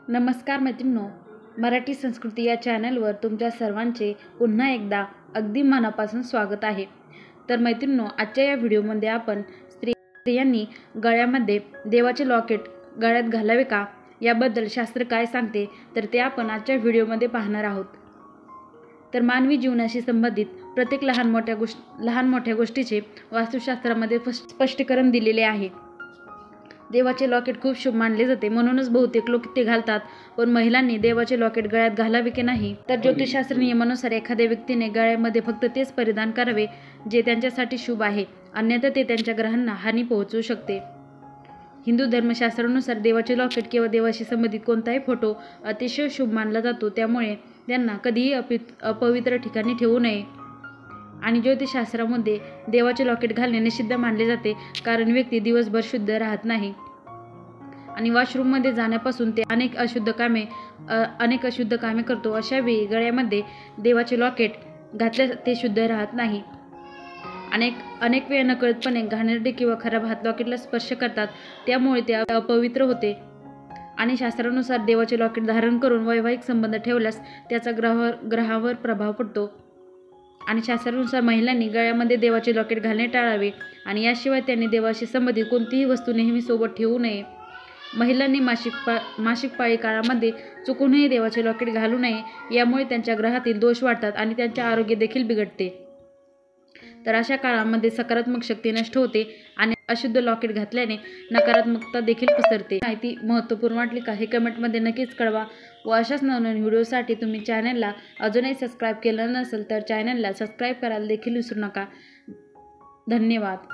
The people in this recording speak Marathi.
नमस्कार मैत्रिणींनो, मराठी संस्कृती या चॅनलवर तुमच्या सर्वांचे पुन्हा एकदा अगदी मनापासून स्वागत आहे। तर मैत्रिणींनो, आजच्या या व्हिडिओमध्ये आपण स्त्रियांनी गळ्यामध्ये देवाचे लॉकेट गळ्यात घालावे का याबद्दल शास्त्र काय सांगते तर ते आपण आजच्या व्हिडिओमध्ये पाहणार आहोत। तर मानवी जीवनाशी संबंधित प्रत्येक लहान मोठ्या गोष्टीचे वास्तुशास्त्रामध्ये स्पष्टीकरण दिलेले आहे। देवाचे लॉकेट खूप शुभ मानले जाते, म्हणूनच बहुतेक लोक ते घालतात। पण महिलांनी देवाचे लॉकेट गळ्यात घालावे की नाही तर ज्योतिषशास्त्र नियमानुसार एखाद्या व्यक्तीने गळ्यामध्ये फक्त तेच परिधान करावे जे त्यांच्यासाठी शुभ आहे, अन्यथा ते त्यांच्या ग्रहांना हानी पोहोचवू शकते। हिंदू धर्मशास्त्रानुसार देवाचे लॉकेट किंवा देवाशी संबंधित कोणताही फोटो अतिशय शुभ मानला जातो, त्यामुळे त्यांना कधीही अपवित्र ठिकाणी ठेवू नये। आणि ज्योतिषशास्त्रामध्ये देवाचे लॉकेट घालणे निषिद्ध मानले जाते, कारण व्यक्ती दिवसभर शुद्ध राहत नाही आणि वॉशरूममध्ये जाण्यापासून ते अनेक अशुद्ध कामे करतो। अशा वेळी गळ्यामध्ये देवाचे लॉकेट घातल्यास ते शुद्ध राहत नाही। अनेक वेळा नकळतपणे घाणेरडे किंवा खराब हात लॉकेटला स्पर्श करतात, त्यामुळे ते अपवित्र होते। आणि शास्त्रानुसार देवाचे लॉकेट धारण करून वैवाहिक संबंध ठेवल्यास त्याचा ग्रहावर प्रभाव पडतो। आणि शास्त्रानुसार महिलांनी गळ्यामध्ये देवाचे लॉकेट घालणे टाळावे आणि याशिवाय त्यांनी देवाशी संबंधित कोणतीही वस्तू नेहमी सोबत ठेवू नये। महिलांनी मासिक पाळी काळामध्ये चुकूनही देवाचे लॉकेट घालू नये, यामुळे त्यांच्या ग्रहातील दोष वाढतात आणि त्यांचे आरोग्य देखील बिघडते। तर अशा काळामध्ये सकारात्मक शक्ती नष्ट होते आणि अशुद्ध लॉकेट घातल्याने नकारात्मकता देखील पसरते। माहिती महत्त्वपूर्ण वाटली का हे कमेंटमध्ये नक्कीच कळवा व अशाच नवनवीन व्हिडिओसाठी तुम्ही चॅनलला अजूनही सबस्क्राईब केलं नसेल तर चॅनलला सबस्क्राईब करायला देखील विसरू नका। धन्यवाद।